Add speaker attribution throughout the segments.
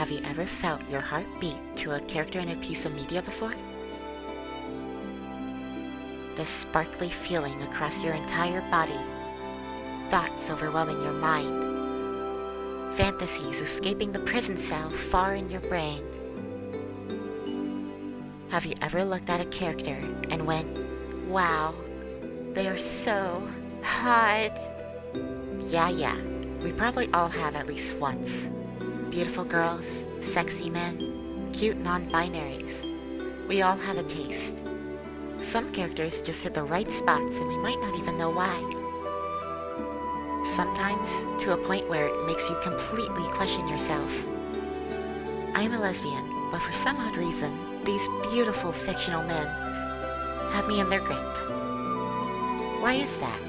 Speaker 1: Have you ever felt your heart beat to a character in a piece of media before? The sparkly feeling across your entire body, thoughts overwhelming your mind, fantasies escaping the prison cell far in your brain. Have you ever looked at a character and went, wow, they are so hot? Yeah, we probably all have at least once. Beautiful girls, sexy men, cute non-binaries. We all have a taste. Some characters just hit the right spots and we might not even know why. Sometimes to a point where it makes you completely question yourself. I'm a lesbian, but for some odd reason, these beautiful fictional men have me in their grip. Why is that?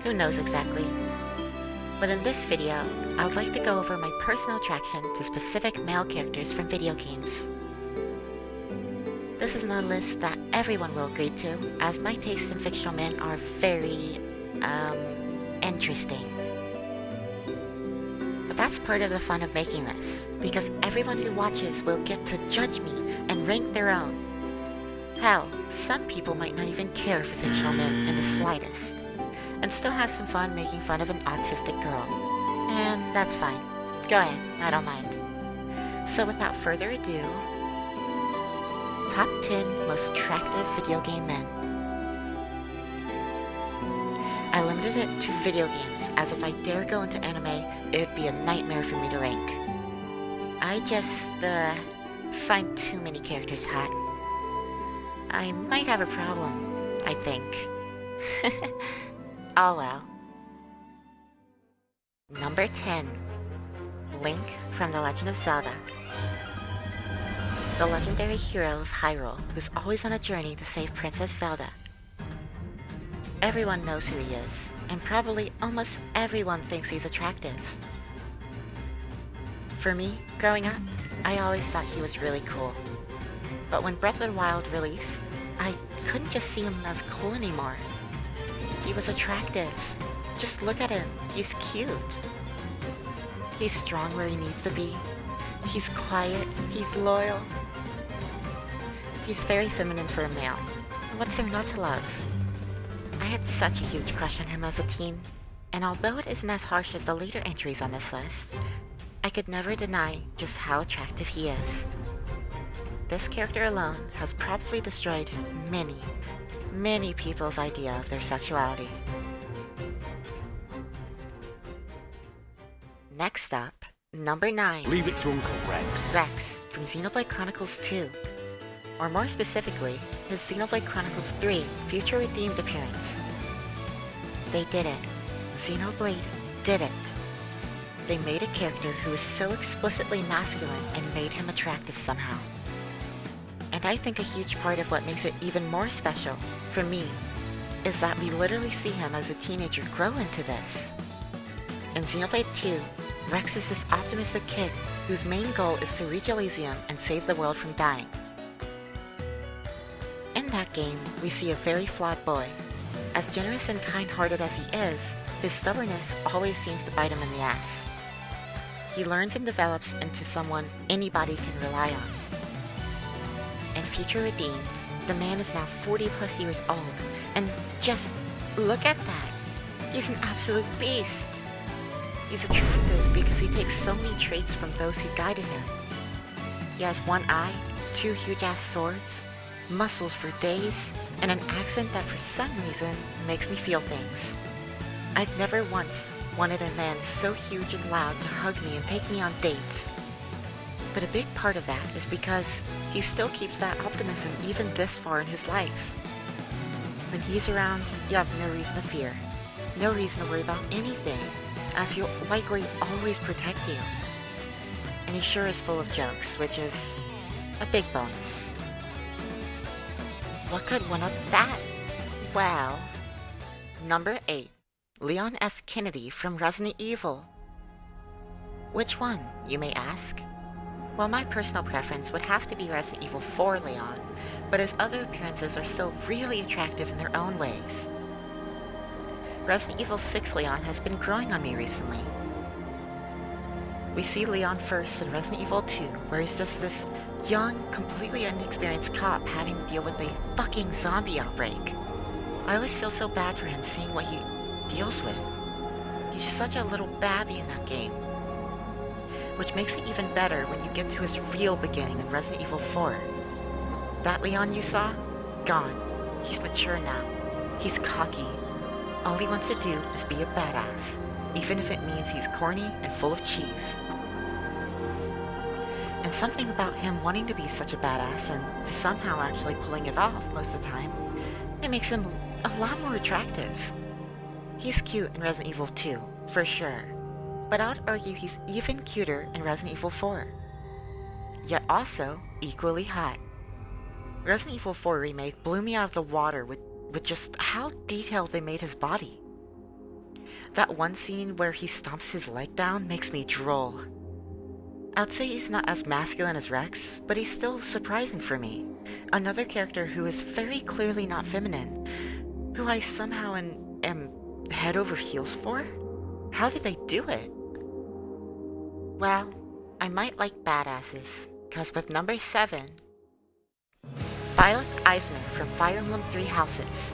Speaker 1: Who knows exactly? But in this video, I would like to go over my personal attraction to specific male characters from video games. This is not a list that everyone will agree to, as my tastes in fictional men are very, interesting. But that's part of the fun of making this, because everyone who watches will get to judge me and rank their own. Hell, some people might not even care for fictional men in the slightest, and still have some fun making fun of an autistic girl. And that's fine. Go ahead, I don't mind. So without further ado, Top 10 Most Attractive Video Game Men. I limited it to video games, as if I dare go into anime, it would be a nightmare for me to rank. I just, find too many characters hot. I might have a problem, I think. Oh well. Number 10. Link from The Legend of Zelda. The legendary hero of Hyrule, who's always on a journey to save Princess Zelda. Everyone knows who he is, and probably almost everyone thinks he's attractive. For me, growing up, I always thought he was really cool. But when Breath of the Wild released, I couldn't just see him as cool anymore. He was attractive. Just look at him, he's cute. He's strong where he needs to be. He's quiet, he's loyal. He's very feminine for a male. What's there not to love? I had such a huge crush on him as a teen, and although it isn't as harsh as the later entries on this list, I could never deny just how attractive he is. This character alone has probably destroyed many people's idea of their sexuality. Next up, number 9.
Speaker 2: Leave it to Uncle Rex.
Speaker 1: Rex from Xenoblade Chronicles 2. Or more specifically, his Xenoblade Chronicles 3 Future Redeemed appearance. They did it. Xenoblade did it. They made a character who is so explicitly masculine and made him attractive somehow. And I think a huge part of what makes it even more special, for me, is that we literally see him as a teenager grow into this. In Xenoblade 2, Rex is this optimistic kid whose main goal is to reach Elysium and save the world from dying. In that game, we see a very flawed boy. As generous and kind-hearted as he is, his stubbornness always seems to bite him in the ass. He learns and develops into someone anybody can rely on. In Future Redeemed, the man is now 40 plus years old, and just look at that! He's an absolute beast! He's attractive because he takes so many traits from those who guided him. He has one eye, 2 huge-ass swords, muscles for days, and an accent that for some reason makes me feel things. I've never once wanted a man so huge and loud to hug me and take me on dates. But a big part of that is because he still keeps that optimism even this far in his life. When he's around, you have no reason to fear, no reason to worry about anything, as he'll likely always protect you. And he sure is full of jokes, which is a big bonus. What could one up that? Well, number 8. Leon S. Kennedy from Resident Evil. Which one, you may ask? Well, my personal preference would have to be Resident Evil 4 Leon, but his other appearances are still really attractive in their own ways. Resident Evil 6 Leon has been growing on me recently. We see Leon first in Resident Evil 2, where he's just this young, completely inexperienced cop having to deal with a fucking zombie outbreak. I always feel so bad for him seeing what he deals with. He's such a little babby in that game. Which makes it even better when you get to his real beginning in Resident Evil 4. That Leon you saw? Gone. He's mature now. He's cocky. All he wants to do is be a badass, even if it means he's corny and full of cheese. And something about him wanting to be such a badass and somehow actually pulling it off most of the time, it makes him a lot more attractive. He's cute in Resident Evil 2, for sure, but I would argue he's even cuter in Resident Evil 4. Yet also equally hot. Resident Evil 4 Remake blew me out of the water with just how detailed they made his body. That one scene where he stomps his leg down makes me drool. I'd say he's not as masculine as Rex, but he's still surprising for me. Another character who is very clearly not feminine, who I somehow am head over heels for? How did they do it? Well, I might like badasses, cause with number 7, Violet Eisner from Fire Emblem Three Houses.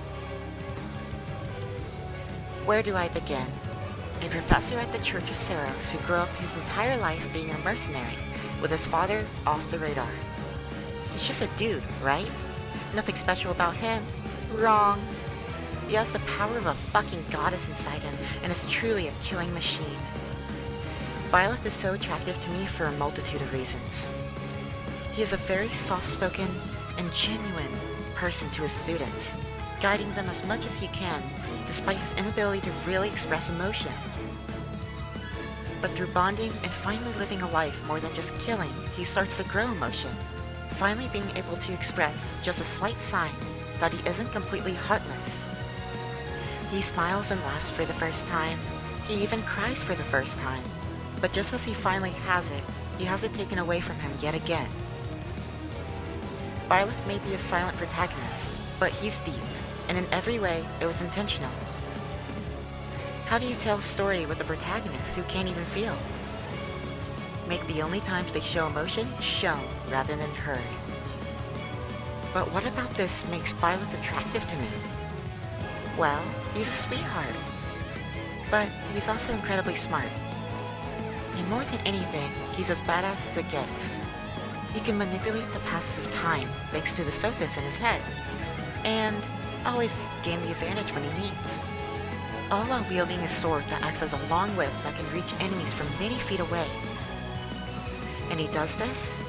Speaker 1: Where do I begin? A professor at the Church of Sera who grew up his entire life being a mercenary, with his father off the radar. He's just a dude, right? Nothing special about him. Wrong. He has the power of a fucking goddess inside him, and is truly a killing machine. Violet is so attractive to me for a multitude of reasons. He is a very soft-spoken and genuine person to his students, guiding them as much as he can, despite his inability to really express emotion. But through bonding and finally living a life more than just killing, he starts to grow emotion, finally being able to express just a slight sign that he isn't completely heartless. He smiles and laughs for the first time. He even cries for the first time. But just as he finally has it, he has it taken away from him yet again. Violet may be a silent protagonist, but he's deep, and in every way, it was intentional. How do you tell a story with a protagonist who can't even feel? Make the only times they show emotion shown rather than heard. But what about this makes Violet attractive to me? Well, he's a sweetheart. But he's also incredibly smart. And more than anything, he's as badass as it gets. He can manipulate the passage of time thanks to the Sophis in his head, and always gain the advantage when he needs. All while wielding a sword that acts as a long whip that can reach enemies from many feet away. And he does this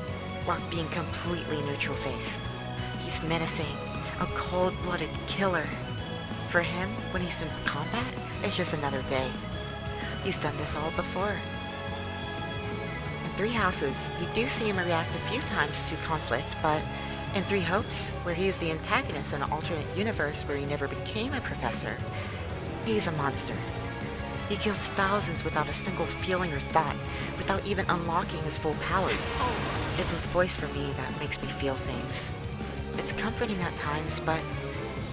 Speaker 1: while being completely neutral-faced. He's menacing, a cold-blooded killer. For him, when he's in combat, it's just another day. He's done this all before. In Three Houses, you do see him react a few times to conflict, but in Three Hopes, where he is the antagonist in an alternate universe where he never became a professor, he's a monster. He kills thousands without a single feeling or thought, without even unlocking his full powers. It's his voice for me that makes me feel things. It's comforting at times, but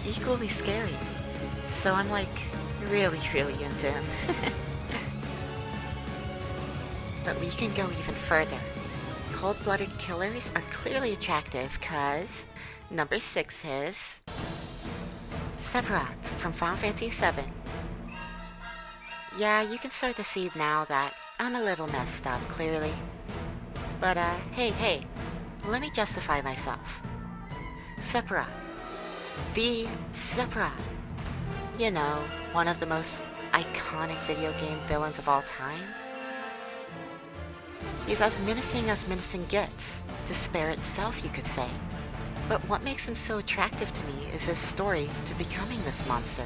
Speaker 1: equally scary. So I'm like, really into him. But we can go even further. Cold-blooded killers are clearly attractive, cause number 6 is Sephiroth from Final Fantasy VII. Yeah, you can start to see now that I'm a little messed up, clearly. But hey, let me justify myself. Sephiroth. The Sephiroth. You know, one of the most iconic video game villains of all time. He's as menacing gets, despair itself, you could say. But what makes him so attractive to me is his story to becoming this monster.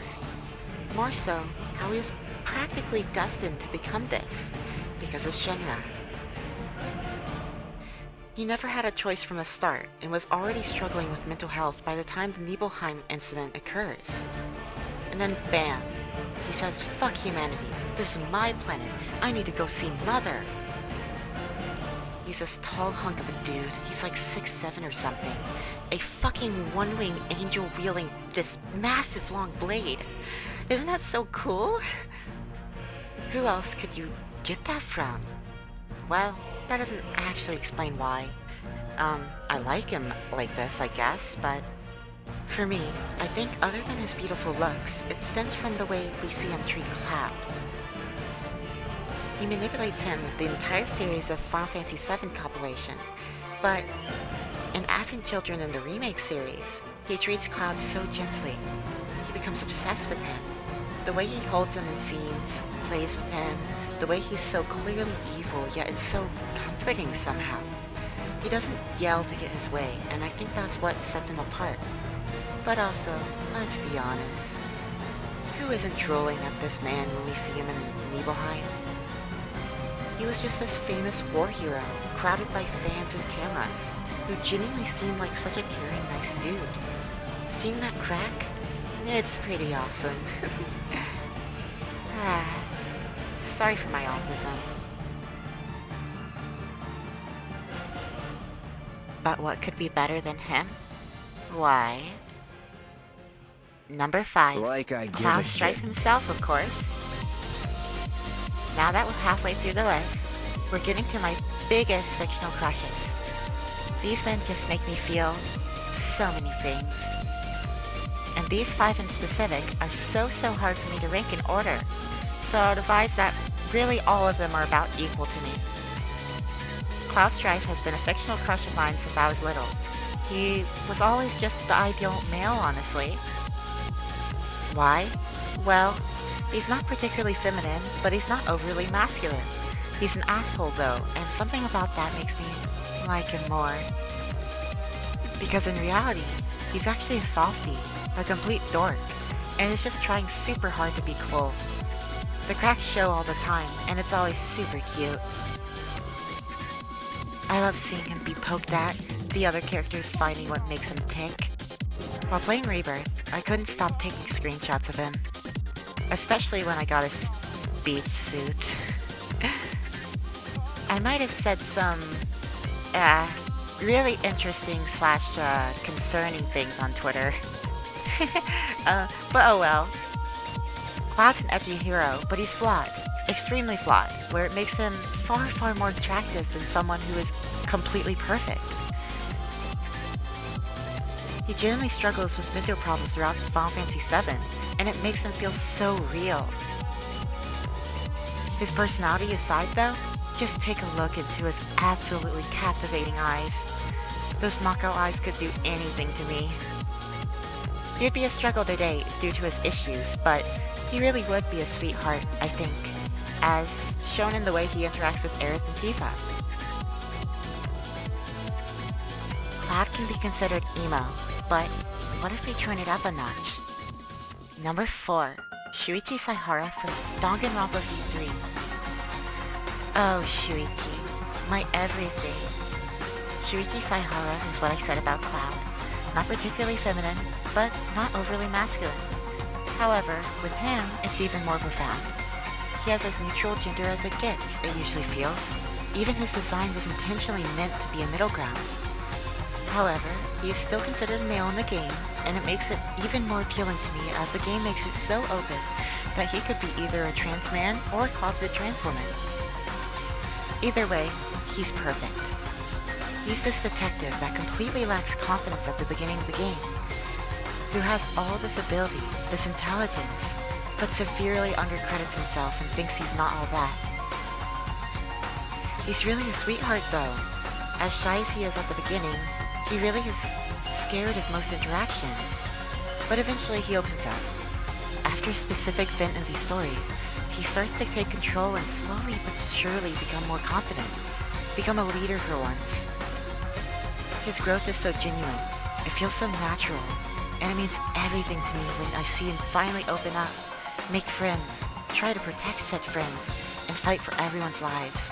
Speaker 1: More so, how he was practically destined to become this, because of Shenra. He never had a choice from the start, and was already struggling with mental health by the time the Nibelheim incident occurs. And then bam, he says, fuck humanity, this is my planet, I need to go see Mother. He's this tall hunk of a dude, he's like 6'7" or something. A fucking one-winged angel wielding this massive long blade. Isn't that so cool? Who else could you get that from? well, that doesn't actually explain why. I like him like this, I guess, but for me, I think other than his beautiful looks, it stems from the way we see him treat Cloud. He manipulates him the entire series of Final Fantasy VII compilation, but in Advent Children in the remake series, he treats Cloud so gently. He becomes obsessed with him. The way he holds him in scenes, plays with him, the way he's so clearly evil, yet it's so comforting somehow. He doesn't yell to get his way, and I think that's what sets him apart. But also, let's be honest, who isn't drooling at this man when we see him in Nibelheim? He was just this famous war hero, crowded by fans and cameras, who genuinely seemed like such a caring, nice dude. Seeing that crack? It's pretty awesome. Sorry for my autism. But what could be better than him? Why? Number 5.
Speaker 2: Like I give
Speaker 1: Cloud
Speaker 2: a
Speaker 1: Strife
Speaker 2: shit.
Speaker 1: himself, of course. Now that we're halfway through the list, we're getting to my biggest fictional crushes. These men just make me feel so many things. And these 5 in specific are so hard for me to rank in order, so I'll advise that really all of them are about equal to me. Cloud Strife has been a fictional crush of mine since I was little. He was always just the ideal male, honestly. Why? Well, he's not particularly feminine, but he's not overly masculine. He's an asshole though, and something about that makes me like him more. Because in reality, he's actually a softie, a complete dork, and is just trying super hard to be cool. The cracks show all the time, and it's always super cute. I love seeing him be poked at, the other characters finding what makes him tick. While playing Rebirth, I couldn't stop taking screenshots of him. Especially when I got his beach suit. I might have said some, really interesting / concerning things on Twitter. But oh well. Cloud's an edgy hero, but he's flawed. Extremely flawed, where it makes him far more attractive than someone who is completely perfect. He generally struggles with mental problems throughout Final Fantasy VII, and it makes him feel so real. His personality aside though, just take a look into his absolutely captivating eyes. Those Mako eyes could do anything to me. He'd be a struggle to date due to his issues, but he really would be a sweetheart, I think, as shown in the way he interacts with Aerith and Tifa. Cloud can be considered emo, but what if we turn it up a notch? Number 4. Shuichi Sara from Danganronpa V3. Oh, Shuichi, my everything. Shuichi Sara is what I said about Cloud. Not particularly feminine, but not overly masculine. However, with him, it's even more profound. He has as neutral gender as it gets, it usually feels. Even his design was intentionally meant to be a middle ground. However, he is still considered male in the game, and it makes it even more appealing to me as the game makes it so open that he could be either a trans man or a closeted trans woman. Either way, he's perfect. He's this detective that completely lacks confidence at the beginning of the game, who has all this ability, this intelligence, but severely undercredits himself and thinks he's not all that. He's really a sweetheart though. As shy as he is at the beginning, he really is scared of most interaction. But eventually he opens up. After a specific event in the story, he starts to take control and slowly but surely become more confident. Become a leader for once. His growth is so genuine. It feels so natural. And it means everything to me when I see him finally open up, make friends, try to protect such friends, and fight for everyone's lives.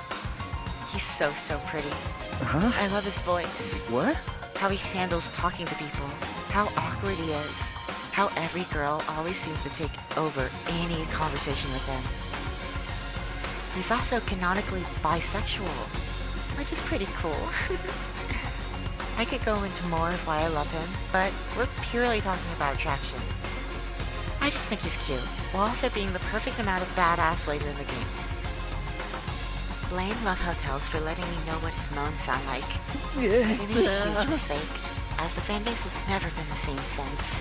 Speaker 1: He's so pretty.
Speaker 2: Huh?
Speaker 1: I love his voice.
Speaker 2: What?
Speaker 1: How he handles talking to people. How awkward he is. How every girl always seems to take over any conversation with him. He's also canonically bisexual, which is pretty cool. I could go into more of why I love him, but we're purely talking about attraction. I just think he's cute, while also being the perfect amount of badass later in the game. Blame Love Hotels for letting me know what his moans sound like. We made a huge mistake, as the fanbase has never been the same since.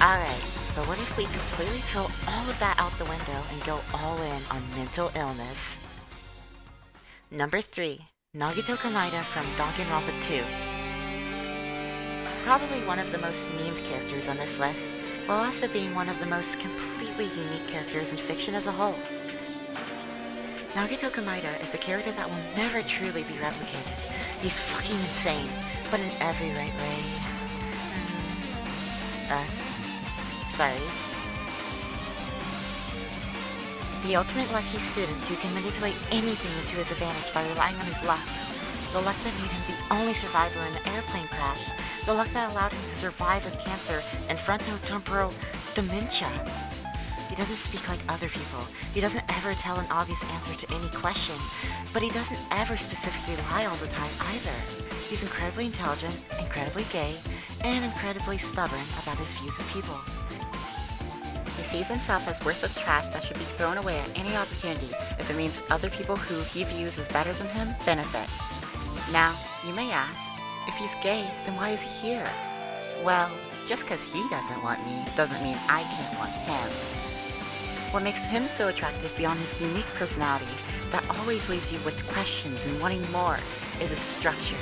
Speaker 1: Alright, but what if we completely throw all of that out the window and go all in on mental illness? Number 3. Nagito Kamida from Danganronpa 2. Probably one of the most memed characters on this list, while also being one of the most completely unique characters in fiction as a whole. Nagito Kamida is a character that will never truly be replicated. He's fucking insane, but in every right way. Sorry. The ultimate lucky student who can manipulate anything into his advantage by relying on his luck. The luck that made him the only survivor in the airplane crash. The luck that allowed him to survive with cancer and frontotemporal dementia. He doesn't speak like other people. He doesn't ever tell an obvious answer to any question, but he doesn't ever specifically lie all the time either. He's incredibly intelligent, incredibly gay, and incredibly stubborn about his views of people. He sees himself as worthless trash that should be thrown away at any opportunity if it means other people who he views as better than him benefit. Now, you may ask, if he's gay, then why is he here? Well, just because he doesn't want me doesn't mean I can't want him. What makes him so attractive beyond his unique personality that always leaves you with questions and wanting more is his structure.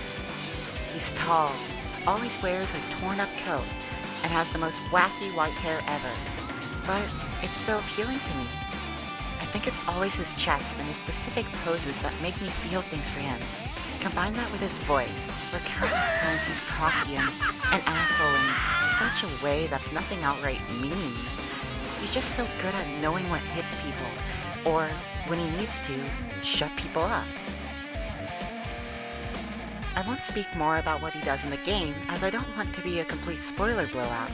Speaker 1: He's tall, always wears a torn up coat, and has the most wacky white hair ever. But it's so appealing to me. I think it's always his chest and his specific poses that make me feel things for him. Combine that with his voice, where countless times he's cocky and an asshole in such a way that's nothing outright mean. He's just so good at knowing what hits people, or, when he needs to, shut people up. I won't speak more about what he does in the game, as I don't want to be a complete spoiler blowout.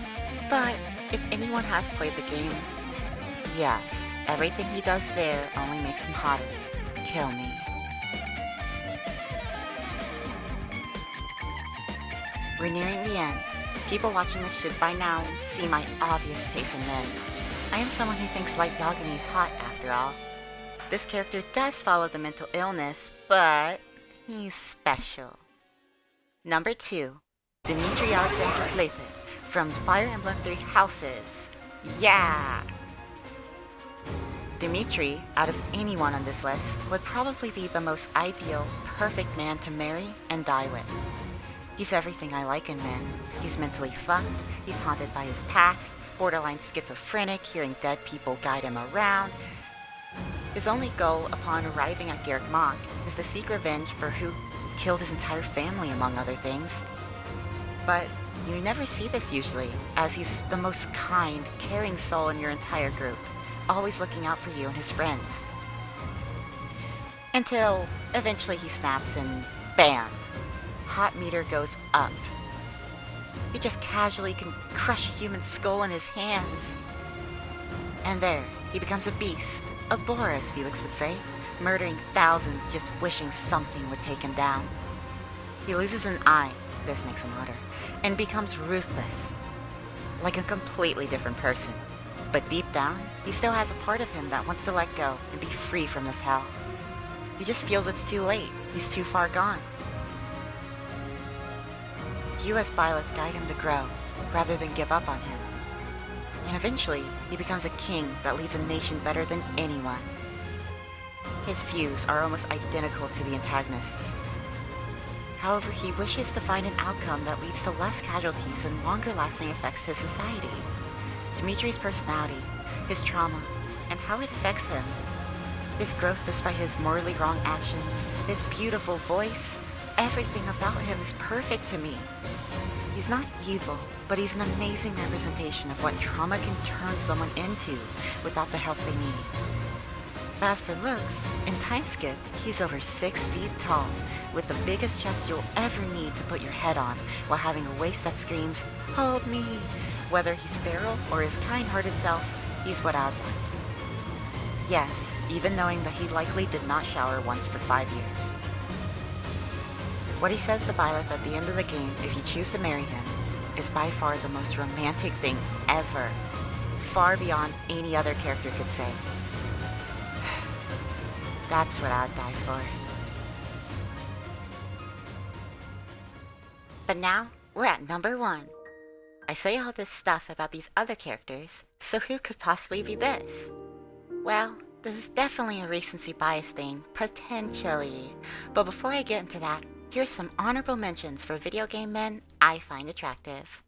Speaker 1: But, if anyone has played the game, yes, everything he does there only makes him hotter. Kill me. We're nearing the end. People watching this should by now see my obvious taste in men. I am someone who thinks light yagami is hot after all. This character does follow the mental illness, but he's special. Number 2. Dimitri Alexander CL from Fire Emblem 3 Houses. Yeah! Dimitri, out of anyone on this list, would probably be the most ideal, perfect man to marry and die with. He's everything I like in men. He's mentally fucked, he's haunted by his past, borderline schizophrenic, hearing dead people guide him around. His only goal upon arriving at Garrick Mach is to seek revenge for who killed his entire family, among other things. But you never see this usually, as he's the most kind, caring soul in your entire group, always looking out for you and his friends. Until eventually he snaps and bam! Hot meter goes up. He just casually can crush a human skull in his hands. And there, he becomes a beast, a boar as Felix would say, murdering thousands just wishing something would take him down. He loses an eye, this makes him hotter, and becomes ruthless, like a completely different person. But deep down, he still has a part of him that wants to let go and be free from this hell. He just feels it's too late, he's too far gone. You as Byleth guide him to grow, rather than give up on him. And eventually, he becomes a king that leads a nation better than anyone. His views are almost identical to the antagonists. However, he wishes to find an outcome that leads to less casualties and longer-lasting effects to society. Dimitri's personality, his trauma, and how it affects him. His growth despite his morally wrong actions, his beautiful voice, everything about him is perfect to me. He's not evil, but he's an amazing representation of what trauma can turn someone into without the help they need. But as for looks, in Time Skip, he's over 6 feet tall, with the biggest chest you'll ever need to put your head on, while having a waist that screams, "Hold me!" Whether he's feral or his kind-hearted self, he's what I'd want. Yes, even knowing that he likely did not shower once for 5 years. What he says to Byleth at the end of the game, if you choose to marry him, is by far the most romantic thing ever, far beyond any other character could say. That's what I'd die for. But now, we're at number 1. I say all this stuff about these other characters, so who could possibly be this? Well, this is definitely a recency bias thing, potentially. But before I get into that, here's some honorable mentions for video game men I find attractive.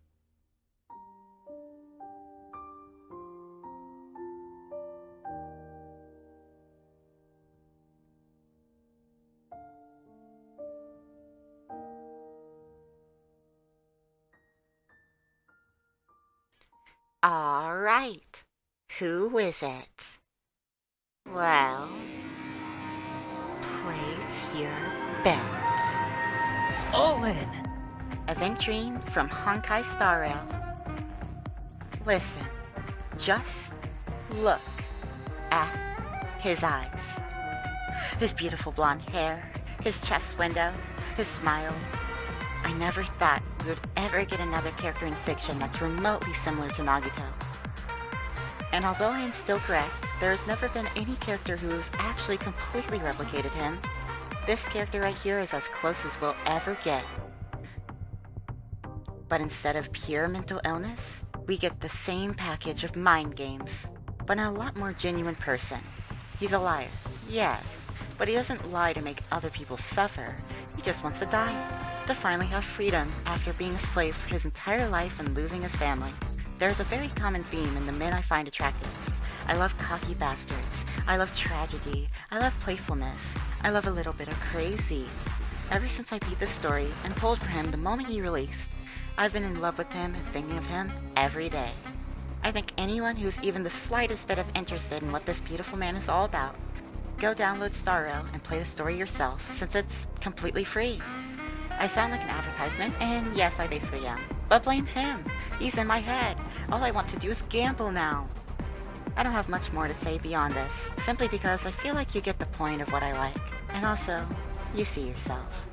Speaker 1: Alright, who is it? Well, place your bets.
Speaker 2: All in!
Speaker 1: Aventurine from Honkai Star Rail. Listen, just look at his eyes. His beautiful blonde hair, his chest window, his smile. I never thought we would ever get another character in fiction that's remotely similar to Nagito. And although I am still correct, there has never been any character who has actually completely replicated him. This character right here is as close as we'll ever get. But instead of pure mental illness, we get the same package of mind games, but in a lot more genuine person. He's a liar, yes, but he doesn't lie to make other people suffer. He just wants to die, to finally have freedom after being a slave for his entire life and losing his family. There's a very common theme in the men I find attractive. I love cocky bastards. I love tragedy. I love playfulness. I love a little bit of crazy. Ever since I beat this story and pulled for him the moment he released, I've been in love with him and thinking of him every day. I think anyone who's even the slightest bit of interested in what this beautiful man is all about, go download Star Rail and play the story yourself, since it's completely free. I sound like an advertisement, and yes, I basically am. But blame him. He's in my head. All I want to do is gamble now. I don't have much more to say beyond this, simply because I feel like you get the point of what I like. And also, you see yourself.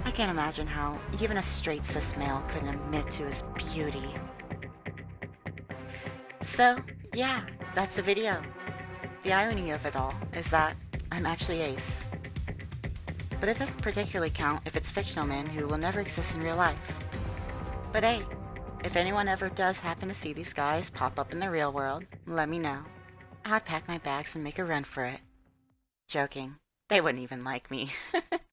Speaker 1: I can't imagine how even a straight cis male couldn't admit to his beauty. So, yeah, that's the video. The irony of it all is that I'm actually ace. But it doesn't particularly count if it's fictional men who will never exist in real life. But hey, if anyone ever does happen to see these guys pop up in the real world, let me know. I'd pack my bags and make a run for it. Joking. They wouldn't even like me.